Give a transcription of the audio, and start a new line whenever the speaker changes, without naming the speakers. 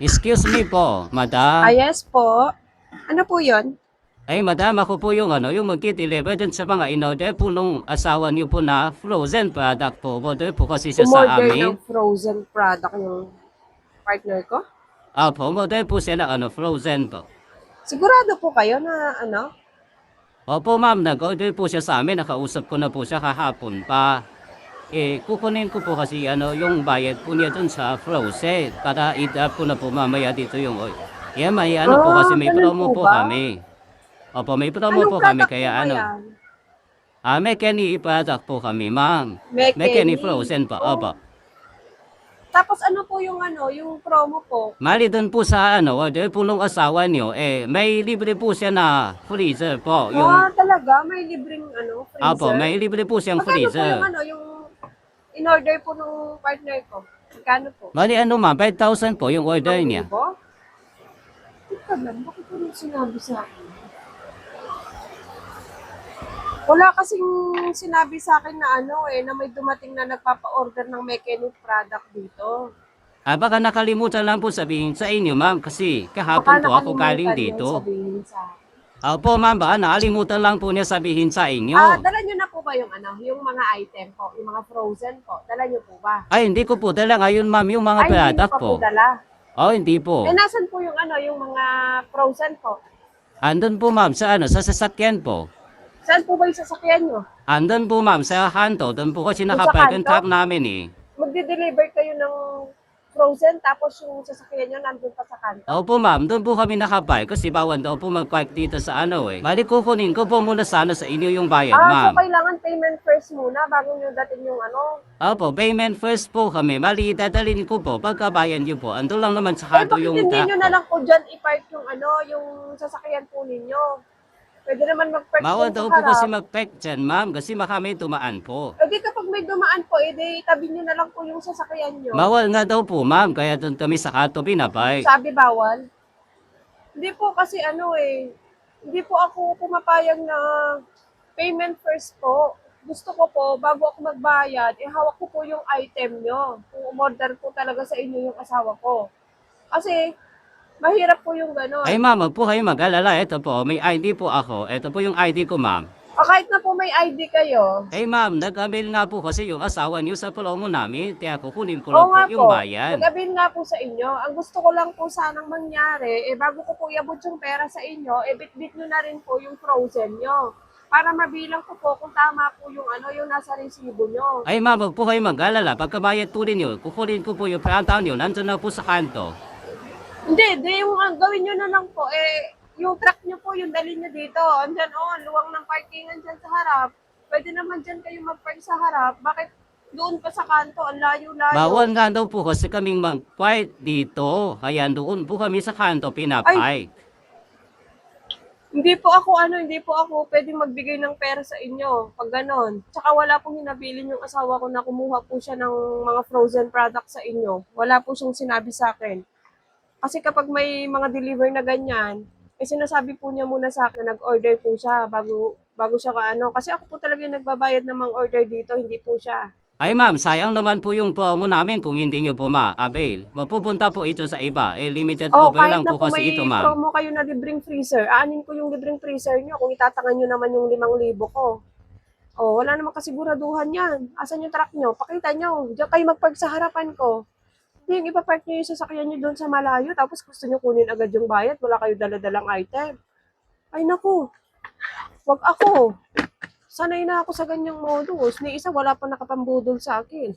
Excuse me po, madam.
Yes po. Ano po yun?
Ay, madam, ako po yung yung magti-deliver dun sa mga in-order po nung asawa niyo po na frozen product po. Order po kasi siya sa
Umorder ng
amin.
frozen product yung partner ko?
Opo, order po siya ng frozen po.
Sigurado po kayo na ano?
Opo, ma'am, nag-order po siya sa amin. Nakausap ko na po siya kahapon pa. Kukunin ko po kasi yung bayad po niya dun sa frozen para i-drop ko na po mamaya dito yung oil. May po kasi may
Ganun
promo
po
po
ba?
kami. Opo, may promo
Anong
po kami
product po
kaya
ba yan?
may Kenny product po kami, ma'am. May
Kenny.
Kenny frozen po, opo.
Tapos ano po yung yung promo po?
Mali doon po sa order po nung asawa niyo, may libre po siya na freezer po.
Talaga? May libreng
Opo,
freezer?
may libre po siyang
Magkano po
freezer.
yung in-order po nung partner ko? Magkano po?
Mali ma'am, 5,000 po yung order niya.
Ito lang, bakit ko rin sinabi sa akin? Wala kasing sinabi sa akin na na may dumating na nagpapa-order ng mechanic product dito.
Baka nakalimutan lang po sabihin sa inyo, ma'am, kasi
Baka
kahapon po ako galing
nakalimutan niyang
dito.
sabihin sa akin.
Opo, ma'am, baka nakalimutan lang po niya sabihin sa inyo.
Dala niyo na po ba yung mga item po, yung mga frozen po? Dala niyo po ba?
Ay, hindi ko po dala ngayon, ma'am, yung mga
Hindi niyo
product
pa
po.
po dala.
Hindi po.
Nasan po yung yung mga frozen po?
Andun po, ma'am, sa sa sasakyan po.
Saan po ba yung sasakyan niyo?
Andun po, ma'am, sa kanto. Doon po kasi
Yung sa
nakapark yung
kanto?
truck namin
Magde-deliver kayo ng frozen tapos yung sasakyan niyo nandun pa sa kanto?
Opo, ma'am, doon po kami nakapark kasi bawal daw po mag-park dito sa Bali, kukunin ko po muna sana sa inyo yung bayad,
So
ma'am.
kailangan payment first muna bago nyo dating yung
Opo, payment first po kami. Bali, dadalhin ko po pagkabayan niyo po. Ando lang naman sa kanto
bakit
yung
hindi
truck
nyo
po.
na lang po dyan i-park yung yung sasakyan po ninyo? Pwede naman mag-park
Bawal
dun
daw
sa
po kasi
harap.
mag-park dyan, ma'am, kasi baka may tumaan po.
Kapag may dumaan po, itabi nyo na lang po yung sasakyan nyo.
Bawal nga daw po, ma'am, kaya doon kami sa kanto pinapark.
Sabi bawal? Hindi po kasi hindi po ako pumapayag na payment first po. Gusto ko po, bago ako magbayad, hawak ko po yung item nyo. Kung umorder po talaga sa inyo yung asawa ko. Kasi, mahirap po yung gano'n.
Ay, ma'am, wag po kayo mag-alala. Ito po, may ID po ako. Ito po yung ID ko, ma'am.
Kahit na po may ID kayo.
Ma'am, nag-avail nga po kasi yung asawa niyo sa promo namin. Kaya kukunin ko lang
Oo nga
po yung
po,
bayan.
nag-avail nga po sa inyo. Ang gusto ko lang po sanang mangyari, bago ko po iabot yung pera sa inyo, bit-bit nyo na rin po yung frozen nyo. Para mabilang ko po kung tama po yung yung nasa resibo nyo.
Ay, ma'am, wag po kayo mag-alala. Pagkabayad po ninyo, kukunin ko po yung prantaw niyo. Nandun na po sa kanto.
Hindi, yung gawin nyo na lang po, yung truck nyo po, yung dalhin nyo dito. Andyan, luwang ng parkingan dyan sa harap. Pwede naman dyan kayo mag-park sa harap. Bakit doon pa sa kanto? Ang layo-layo.
Bawal nga daw po kasi kaming mag-park dito. Kaya doon po kami sa kanto pinapark.
Hindi po ako pwedeng magbigay ng pera sa inyo pag ganon. Tsaka wala pong hinabilin yung asawa ko na kumuha po siya ng mga frozen products sa inyo. Wala po siyang sinabi sa akin. Kasi kapag may mga deliver na ganyan, sinasabi po niya muna sa akin na nag-order po siya bago siya Kasi ako po talaga yung nagbabayad ng mga order dito, hindi po siya.
Ay, ma'am, sayang naman po yung promo namin kung hindi nyo po ma-avail. Mapupunta po ito sa iba. Limited offer
Kahit
lang
na
po
po
kasi
may
ito, ma'am.
promo kayo na libreng freezer, aanin ko yung libreng freezer niyo kung itatangan niyo naman yung 5,000 ko. Wala namang kasiguraduhan yan. Asan yung truck niyo? Pakita niyo. Diyan kayo mag-park sa harapan ko. Hindi yung ipapark niyo yung sasakyan niyo doon sa malayo, tapos gusto niyo kunin agad yung bayad, wala kayo dala-dalang item. Ay naku, wag ako. Sanay na ako sa ganyang modus. Ni isa, wala pa nakapambudol sa akin.